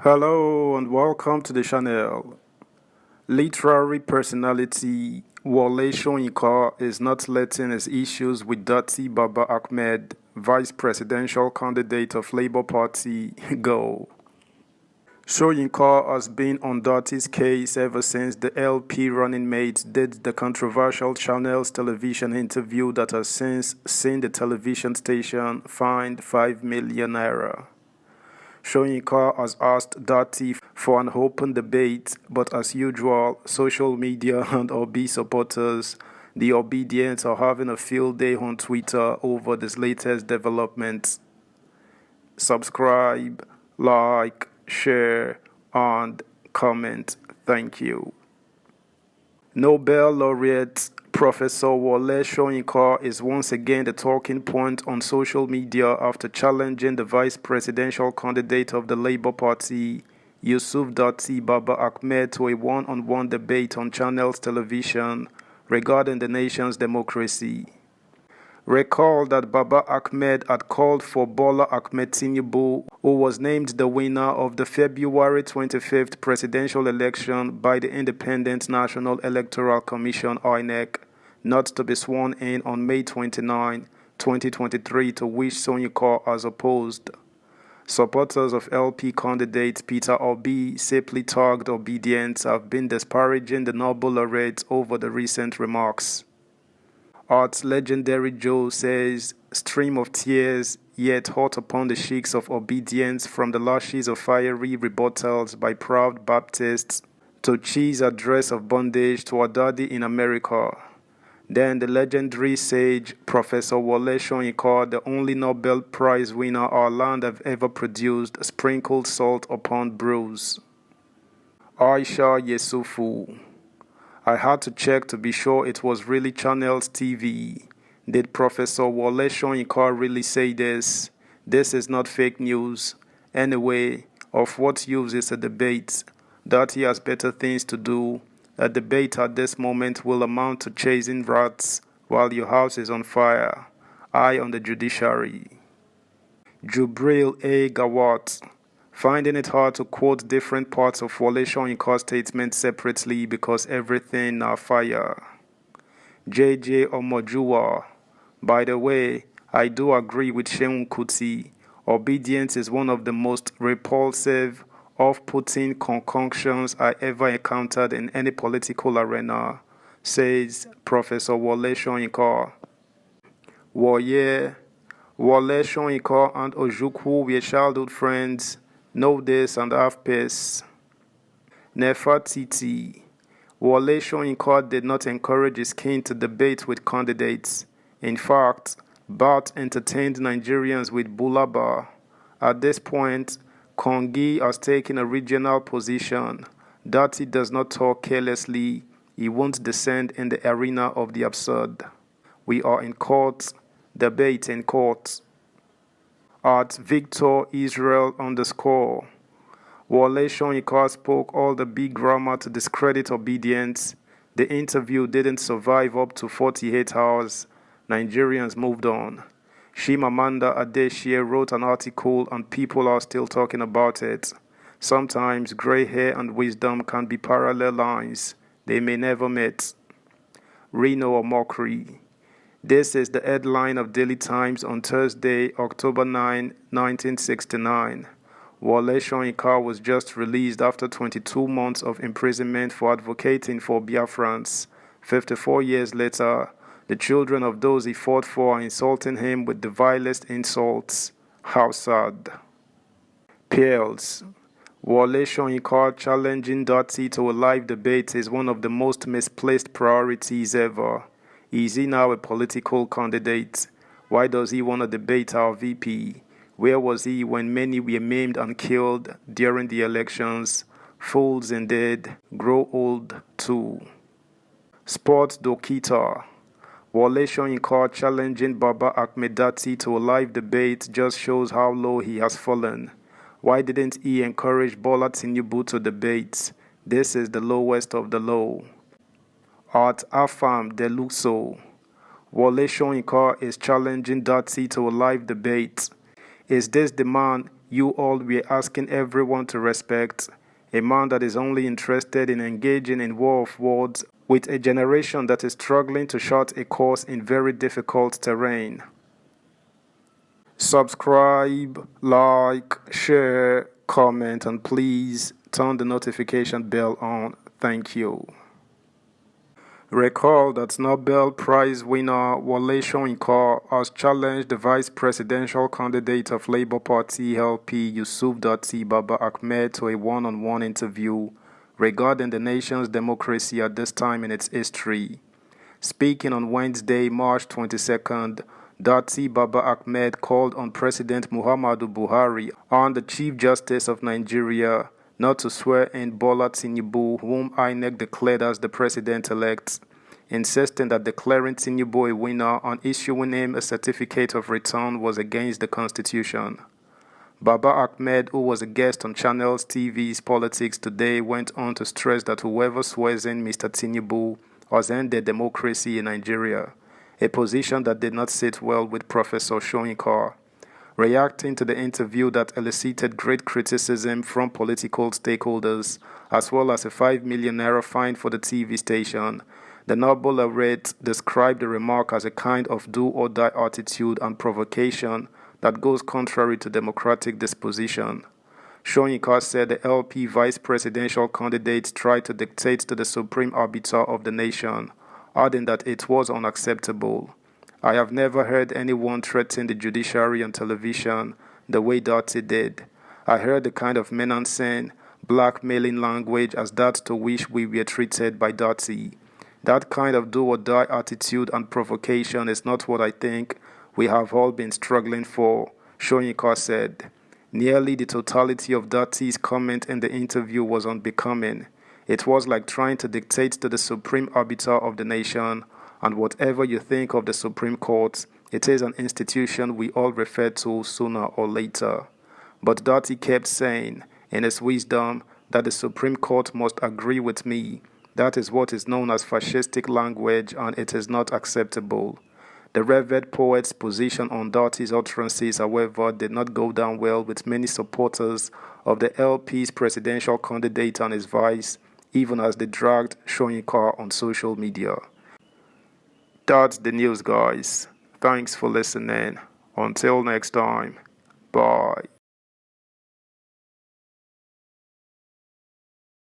Hello and welcome to the channel. Literary personality Wole Soyinka is not letting his issues with Datti Baba Ahmed, vice presidential candidate of Labour Party, go. Soyinka has been on Datti's case ever since the LP running mate did the controversial Channels television interview that has since seen the television station fined 5 million naira. Soyinka has asked Datti for an open debate, but as usual, social media and Obi supporters, the obedient, are having a field day on Twitter over this latest development. Subscribe, like, share, and comment. Thank you. Nobel laureate Professor Wole Soyinka is once again the talking point on social media after challenging the vice presidential candidate of the Labour Party, Yusuf Datti Baba Ahmed, to a one-on-one debate on Channels television regarding the nation's democracy. Recall that Baba Ahmed had called for Bola Ahmed Tinubu, who was named the winner of the February 25th presidential election by the Independent National Electoral Commission (INEC), not to be sworn in on May 29, 2023, to which Soyinka has opposed. Supporters of LP candidate Peter Obi, simply tagged Obedient, have been disparaging the Nobel laureate over the recent remarks. Art's legendary Joe says, stream of tears yet hot upon the cheeks of obedience from the lashes of fiery rebuttals by proud Baptists to Chi's address of bondage to a daddy in America. Then the legendary sage Professor Wole Soyinka, the only Nobel Prize winner our land have ever produced, sprinkled salt upon bruise. Aisha Yesufu. I had to check to be sure it was really Channels TV. Did Professor Wole Soyinka really say this? This is not fake news. Anyway, of what use is a debate? That he has better things to do. A debate at this moment will amount to chasing rats while your house is on fire. Eye on the judiciary. Jubril A. Gawat. Finding it hard to quote different parts of Wole Soyinka's statement separately because everything na fire. JJ Omojuwa. By the way, I do agree with Sheun Kuti. Obedience is one of the most repulsive, off-putting concoctions I ever encountered in any political arena, says Professor Wole Soyinka. Wole Soyinka and Ojukwu were childhood friends. Know this and have peace. Nefertiti. Wole Soyinka did not encourage his kin to debate with candidates. In fact, Bat entertained Nigerians with Bulaba. At this point, Kongi has taken a regional position. Datti does not talk carelessly. He won't descend in the arena of the absurd. We are in court. Debate in court. At Victor Israel _ Wole Soyinka spoke all the big grammar to discredit obedience. The interview didn't survive up to 48 hours. Nigerians moved on. Chimamanda Adichie wrote an article and people are still talking about it. Sometimes gray hair and wisdom can be parallel lines. They may never meet. Reno or mockery. This is the headline of Daily Times on Thursday, October 9, 1969. Wole Soyinka was just released after 22 months of imprisonment for advocating for Biafrans. 54 years later, the children of those he fought for are insulting him with the vilest insults. How sad. Pearls. Wole Soyinka challenging Datti to a live debate is one of the most misplaced priorities ever. Is he now a political candidate? Why does he want to debate our VP? Where was he when many were maimed and killed during the elections? Fools indeed, grow old too. Sports Dokita. Wole Soyinka challenging Baba Ahmed Datti to a live debate just shows how low he has fallen. Why didn't he encourage Bola Tinubu to debate? This is the lowest of the low. At Afam Deluxo. Wole Soyinka is challenging Datti to a live debate. Is this the man you all were asking everyone to respect, a man that is only interested in engaging in war of words with a generation that is struggling to chart a course in very difficult terrain. Subscribe, like, share, comment, and please turn the notification bell on. Thank you. Recall that Nobel Prize winner Wole Soyinka has challenged the vice presidential candidate of Labour Party LP Yusuf Datti Baba Ahmed to a one-on-one interview regarding the nation's democracy at this time in its history. Speaking on Wednesday, March 22nd, Datti Baba Ahmed called on President Muhammadu Buhari and the Chief Justice of Nigeria not to swear in Bola Tinubu, whom INEC declared as the president-elect, insisting that declaring Tinubu a winner and issuing him a certificate of return was against the constitution. Baba Ahmed, who was a guest on Channels TV's Politics Today, went on to stress that whoever swears in Mr. Tinubu has ended democracy in Nigeria, a position that did not sit well with Professor Soyinka. Reacting to the interview that elicited great criticism from political stakeholders, as well as a 5 million naira fine for the TV station, the Nobel laureate described the remark as a kind of do-or-die attitude and provocation that goes contrary to democratic disposition. Soyinka said the LP vice presidential candidate tried to dictate to the supreme arbiter of the nation, adding that it was unacceptable. I have never heard anyone threaten the judiciary on television the way Datti did. I heard the kind of menacing, blackmailing language as that to which we were treated by Datti. That kind of do-or-die attitude and provocation is not what I think we have all been struggling for, Soyinka said. Nearly the totality of Datti's comment in the interview was unbecoming. It was like trying to dictate to the supreme arbiter of the nation, and whatever you think of the Supreme Court, it is an institution we all refer to sooner or later. But Datti kept saying, in his wisdom, that the Supreme Court must agree with me. That is what is known as fascistic language, and it is not acceptable. The revered poet's position on Datti's utterances, however, did not go down well with many supporters of the LP's presidential candidate and his vice, even as they dragged Soyinka on social media. That's the news, guys. Thanks for listening. Until next time, bye.